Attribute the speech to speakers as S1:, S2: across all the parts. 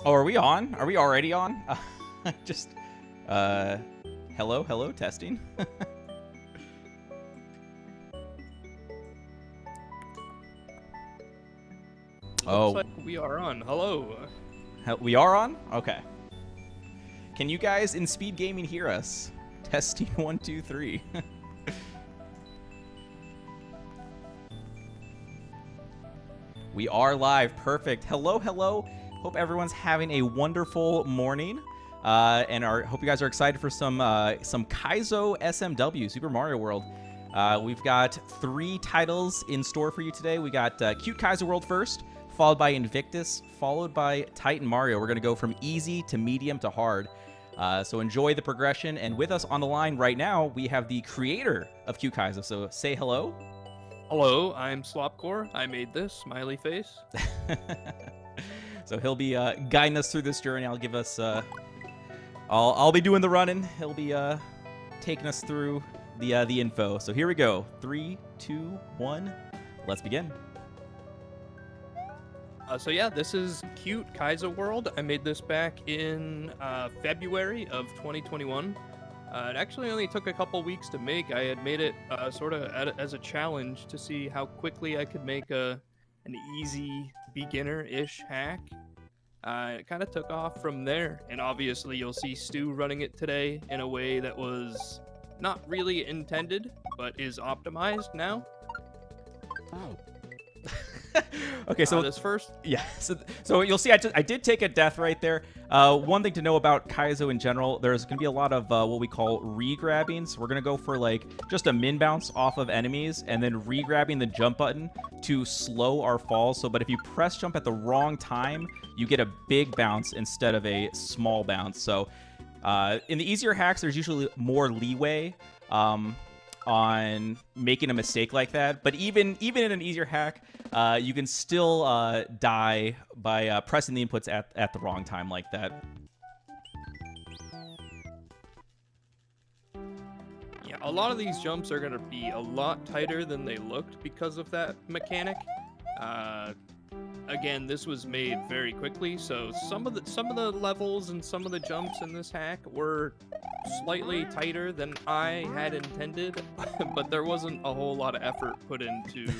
S1: Oh, are we on? Are we already on? Just, hello, testing. Oh,
S2: Looks like we are on. Hello.
S1: we are on? Okay. Can you guys in SpeedGaming hear us? Testing 1, 2, 3. We are live. Perfect. Hello. Hope everyone's having a wonderful morning. Hope you guys are excited for some Kaizo SMW, Super Mario World. We've got 3 titles in store for you today. We got Cute Kaizo World first, followed by Invictus, followed by Titan Mario. We're going to go from easy to medium to hard. So enjoy the progression. And with us on the line right now, we have the creator of Cute Kaizo. So say hello.
S2: Hello, I'm Slopcore. I made this smiley face.
S1: So he'll be guiding us through this journey. I'll give us. I'll be doing the running. He'll be taking us through the info. So here we go. 3, 2, 1. Let's begin.
S2: So yeah, this is Cute Kaizo World. I made this back in February of 2021. It actually only took a couple weeks to make. I had made it sort of as a challenge to see how quickly I could make an easy beginner-ish hack. It kind of took off from there, and obviously you'll see Stu running it today in a way that was not really intended, but is optimized now.
S1: Oh. Okay, so
S2: this first,
S1: yeah, so you'll see I did take a death right there. One thing to know about Kaizo in general, there's going to be a lot of what we call re-grabbing. So we're going to go for like just a min bounce off of enemies and then re-grabbing the jump button to slow our falls. But if you press jump at the wrong time, you get a big bounce instead of a small bounce. So in the easier hacks, there's usually more leeway on making a mistake like that. But even in an easier hack, you can still die by pressing the inputs at the wrong time like that.
S2: yeah, a lot of these jumps are going to be a lot tighter than they looked because of that mechanic. Again, this was made very quickly, so some of the levels and some of the jumps in this hack were slightly tighter than I had intended, but there wasn't a whole lot of effort put into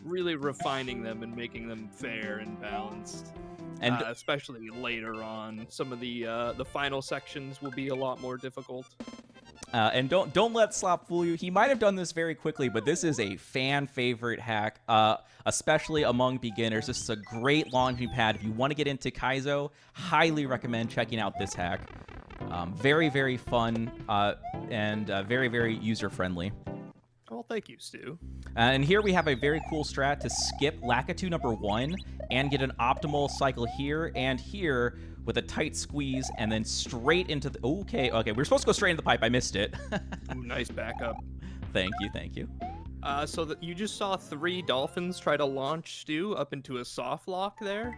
S2: really refining them and making them fair and balanced. And especially later on, some of the final sections will be a lot more difficult.
S1: And don't let Slop fool you. He might have done this very quickly, but this is a fan favorite hack, especially among beginners. This is a great launching pad. If you want to get into Kaizo, highly recommend checking out this hack. Very, very fun and very, very user-friendly.
S2: Well, thank you, Stu.
S1: And here we have a very cool strat to skip Lakitu number 1 and get an optimal cycle here and here with a tight squeeze and then straight into the... Okay, we're supposed to go straight into the pipe. I missed it.
S2: Nice backup.
S1: Thank you.
S2: So that you just saw 3 dolphins try to launch Stu up into a soft lock there.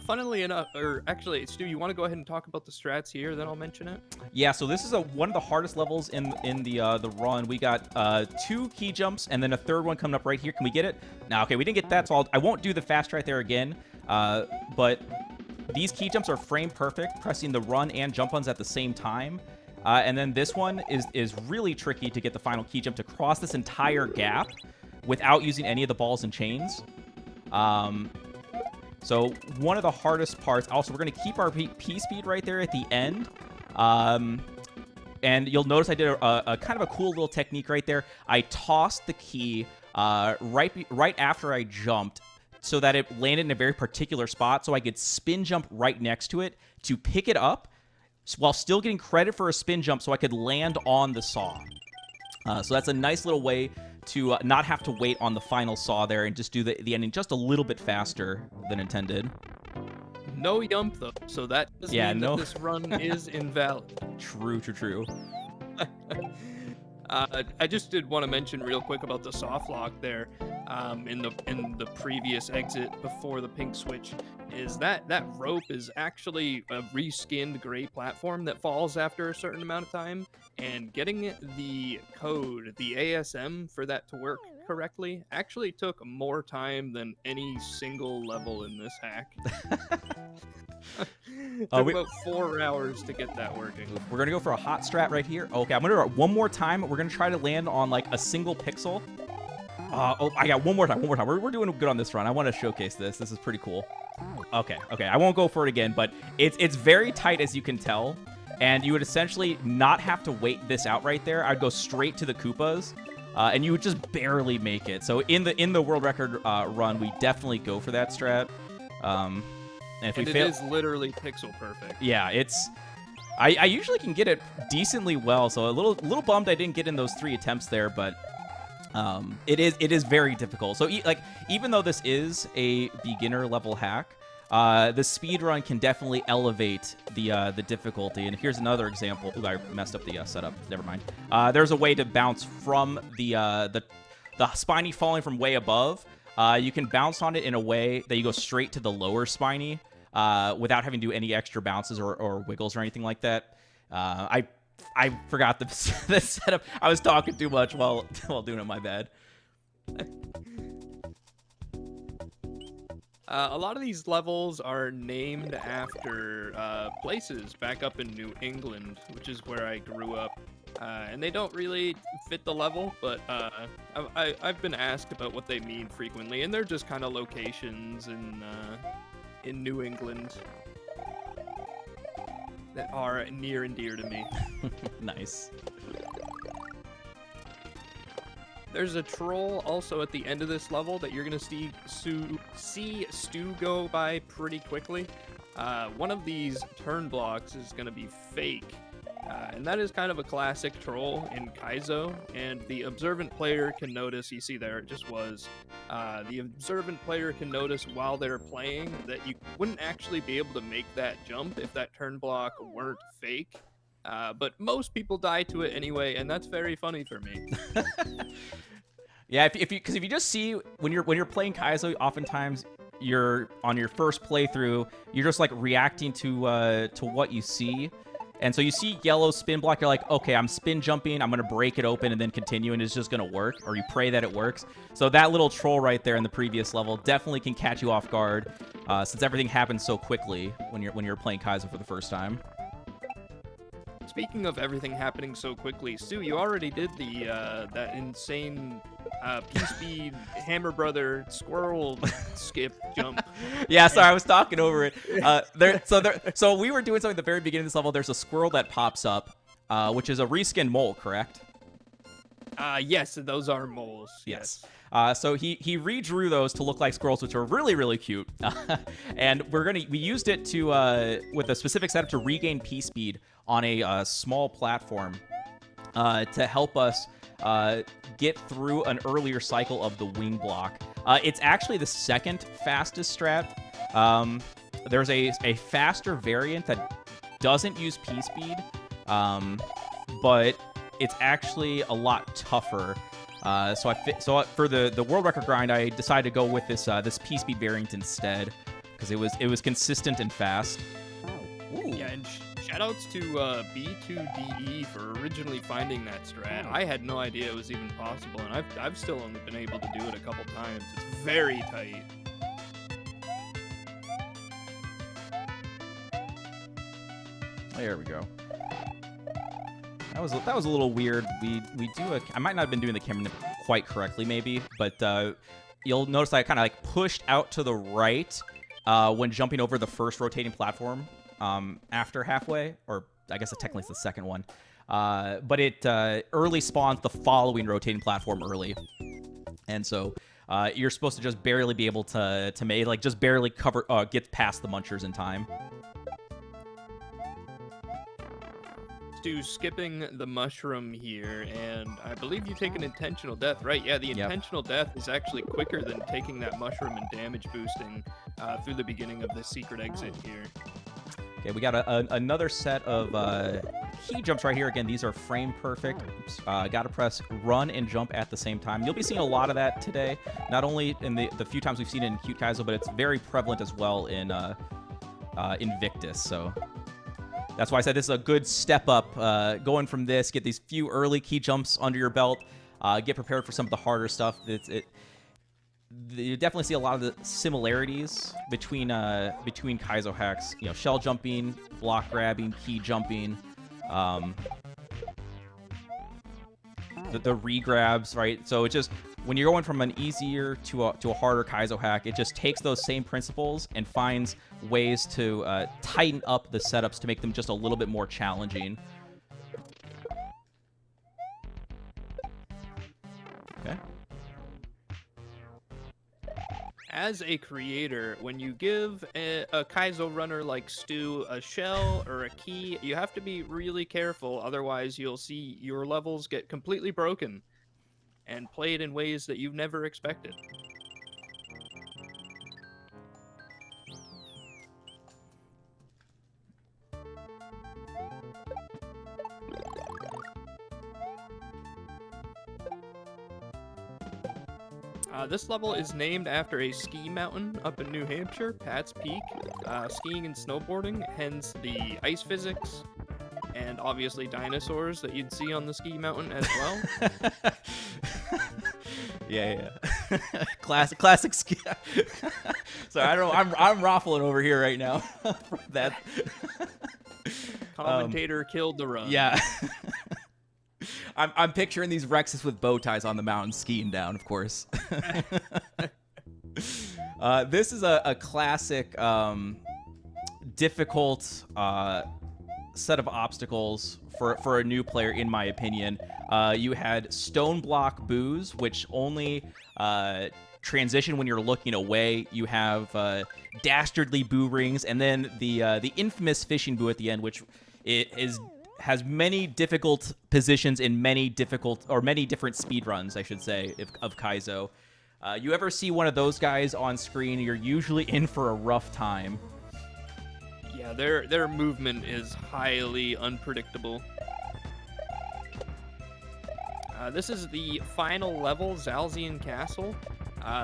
S2: Funnily enough, or actually, Stu, you want to go ahead and talk about the strats here, then I'll mention it? Yeah,
S1: so this is one of the hardest levels in the run. We got 2 key jumps and then a third one coming up right here. Can we get it? No, okay, we didn't get that, so I won't do the fast right there again. But these key jumps are frame perfect, pressing the run and jump buttons at the same time. And then this one is really tricky to get the final key jump to cross this entire gap without using any of the balls and chains. So one of the hardest parts. Also, we're going to keep our P-speed right there at the end. And you'll notice I did a kind of a cool little technique right there. I tossed the key right after I jumped so that it landed in a very particular spot so I could spin jump right next to it to pick it up while still getting credit for a spin jump so I could land on the saw. So that's a nice little way to not have to wait on the final saw there and just do the ending just a little bit faster than intended.
S2: No yump, though, so that does mean that this run is invalid.
S1: True.
S2: I just did want to mention real quick about the soft lock there in the previous exit before the pink switch. Is that rope is actually a reskinned gray platform that falls after a certain amount of time, and getting the code, the ASM for that to work correctly, actually took more time than any single level in this hack. Took about 4 hours to get that working.
S1: We're gonna go for a hot strat right here. Okay, I'm gonna one more time. We're gonna try to land on like a single pixel. Oh, I got one more time. We're doing good on this run. I want to showcase this. This is pretty cool. Okay. I won't go for it again, but it's very tight, as you can tell. And you would essentially not have to wait this out right there. I'd go straight to the Koopas, and you would just barely make it. So in the world record run, we definitely go for that strat. And if we fail,
S2: it is literally pixel perfect.
S1: Yeah, I usually can get it decently well. So a little bummed I didn't get in those 3 attempts there, but it is very difficult. So even though this is a beginner level hack, the speedrun can definitely elevate the difficulty. And here's another example. Ooh, I messed up the setup. Never mind. There's a way to bounce from the spiny falling from way above. You can bounce on it in a way that you go straight to the lower spiny without having to do any extra bounces or wiggles or anything like that. I forgot the setup. I was talking too much while doing it. My bad.
S2: A lot of these levels are named after places back up in New England, which is where I grew up. And they don't really fit the level, but I've been asked about what they mean frequently, and they're just kind of locations in New England that are near and dear to me.
S1: Nice.
S2: There's a troll also at the end of this level that you're going to see Stu go by pretty quickly. One of these turn blocks is going to be fake. And that is kind of a classic troll in Kaizo, and the observant player can notice, you see there it just was, the observant player can notice while they're playing that you wouldn't actually be able to make that jump if that turn block weren't fake. But most people die to it anyway, and that's very funny for me.
S1: Yeah, because if you just see when you're playing Kaizo, oftentimes you're on your first playthrough, you're just like reacting to what you see. And so you see yellow spin block, you're like, okay, I'm spin jumping, I'm going to break it open and then continue, and it's just going to work, or you pray that it works. So that little troll right there in the previous level definitely can catch you off guard, since everything happens so quickly when you're playing Kaizo for the first time.
S2: Speaking of everything happening so quickly, Stu, you already did that insane P-Speed Hammer Brother squirrel skip jump.
S1: Yeah, sorry, I was talking over it. So we were doing something at the very beginning of this level. There's a squirrel that pops up, which is a reskin mole, correct?
S2: Yes, those are moles.
S1: Yes. So he redrew those to look like squirrels, which are really, really cute. And we used it to with a specific setup to regain P-Speed on a small platform to help us get through an earlier cycle of the wing block. It's actually the second fastest strat. There's a faster variant that doesn't use P-Speed, but it's actually a lot tougher. So for the world record grind, I decided to go with this P-Speed variant instead because it was consistent and fast. Ooh.
S2: Yeah, and shoutouts to B2DE for originally finding that strat. I had no idea it was even possible, and I've still only been able to do it a couple times. It's very tight.
S1: There we go. That was a little weird. I might not have been doing the camera quite correctly, maybe, but you'll notice I kind of like pushed out to the right when jumping over the first rotating platform after halfway, or I guess technically it's the second one. But it early spawns the following rotating platform early, and so you're supposed to just barely be able to make just barely get past the munchers in time.
S2: Stu, skipping the mushroom here, and I believe you take an intentional death, right? Yeah, the intentional death is actually quicker than taking that mushroom and damage boosting through the beginning of the secret exit here.
S1: Okay, we got another set of key jumps right here. Again, these are frame perfect. Oops, gotta press run and jump at the same time. You'll be seeing a lot of that today, not only in the few times we've seen it in Cute Kaizo, but it's very prevalent as well in Invictus, so... That's why I said this is a good step up, going from this, get these few early key jumps under your belt. get prepared for some of the harder stuff. You definitely see a lot of the similarities between Kaizo hacks. You know, shell jumping, block grabbing, key jumping, the regrabs, right? So it just, when you're going from an easier to a harder Kaizo hack, it just takes those same principles and finds ways to tighten up the setups to make them just a little bit more challenging. Okay.
S2: As a creator, when you give a Kaizo runner like Stu a shell or a key, you have to be really careful, otherwise you'll see your levels get completely broken and played in ways that you've never expected. This level is named after a ski mountain up in New Hampshire, Pat's Peak. Skiing and snowboarding, hence the ice physics, and obviously dinosaurs that you'd see on the ski mountain as well.
S1: Yeah. classic ski. So I don't know. I'm raffling over here right now. That
S2: Commentator killed the run.
S1: Yeah. I'm picturing these Rexes with bow ties on the mountain skiing down, of course. This is a classic, difficult set of obstacles for a new player, in my opinion. You had stone block boos, which only transition when you're looking away. You have dastardly boo rings, and then the infamous fishing boo at the end, which has many difficult positions in many different speedruns, I should say, of Kaizo. You ever see one of those guys on screen, you're usually in for a rough time.
S2: Yeah, their movement is highly unpredictable. This is the final level, Zalzian Castle.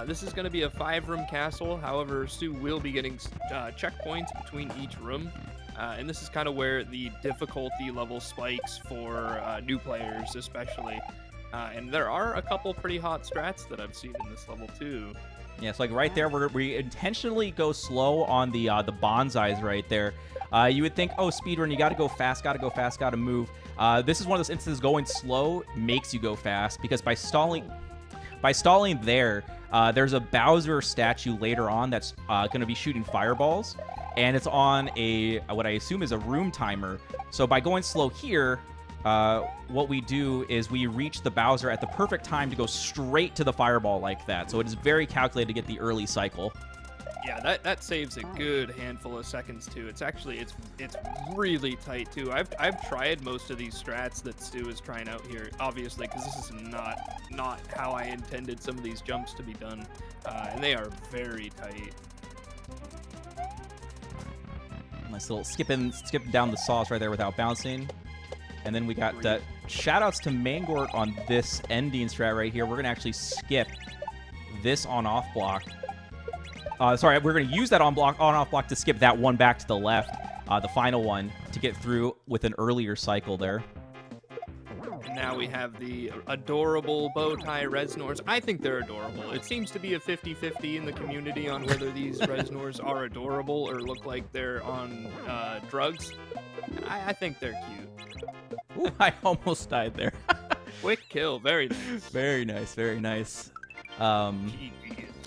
S2: This is going to be a 5-room castle. However, Stu will be getting checkpoints between each room. And this is kind of where the difficulty level spikes for new players, especially. And there are a couple pretty hot strats that I've seen in this level, too.
S1: Yeah, so like right there, we intentionally go slow on the bonsais right there. You would think, oh, speedrun, you got to go fast, got to move. This is one of those instances going slow makes you go fast, because by stalling there, there's a Bowser statue later on that's going to be shooting fireballs. And it's on what I assume is a room timer. So by going slow here, what we do is we reach the Bowser at the perfect time to go straight to the fireball like that. So it is very calculated to get the early cycle.
S2: Yeah, that saves a good handful of seconds too. It's really tight too. I've tried most of these strats that Stu is trying out here, obviously, because this is not how I intended some of these jumps to be done, and they are very tight.
S1: Nice little skipping down the sauce right there without bouncing. And then we got shout-outs to Mangort on this ending strat right here. We're going to actually skip this on-off block. Sorry, we're going to use that on-off block to skip that one back to the left, the final one, to get through with an earlier cycle there.
S2: Now we have the adorable bow tie Resnors. I think they're adorable. It seems to be a 50-50 in the community on whether these Resnors are adorable or look like they're on drugs. I think they're cute.
S1: Ooh, I almost died there.
S2: Quick kill. Very nice.
S1: Very nice. Very nice.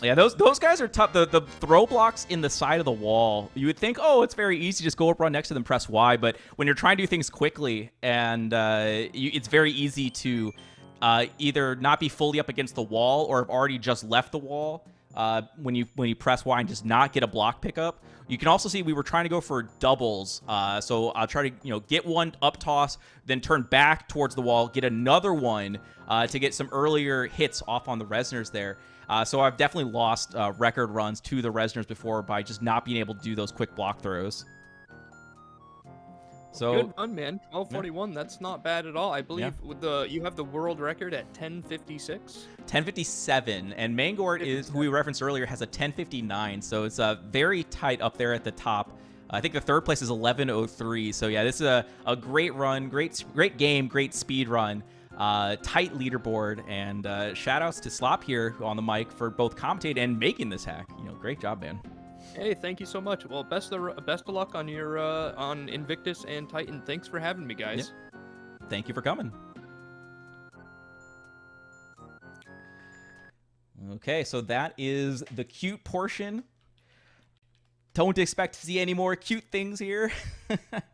S1: Yeah, those guys are tough. The throw blocks in the side of the wall, you would think, oh, it's very easy, just go up, run next to them, press Y. But when you're trying to do things quickly, and it's very easy to either not be fully up against the wall or have already just left the wall when you press Y and just not get a block pickup. You can also see we were trying to go for doubles. So I'll try to get one up toss, then turn back towards the wall, get another one to get some earlier hits off on the Resnors there. So I've definitely lost record runs to the Resnors before by just not being able to do those quick block throws. So
S2: good run, man. 12:41. Yeah. That's not bad at all. I believe you have the world record at 10:56.
S1: 10:57, and Mangort is, who we referenced earlier, has a 10:59. So it's very tight up there at the top. I think the third place is 11:03. So yeah, this is a great run, great game, great speed run. tight leaderboard. And shout outs to Slop here on the mic for both commentating and making this hack. Great job, man.
S2: Hey, thank you so much. Well, best of luck on your on Invictus and Titan. Thanks for having me, guys.
S1: Yep. Thank you for coming. Okay, so that is the cute portion. Don't expect to see any more cute things here.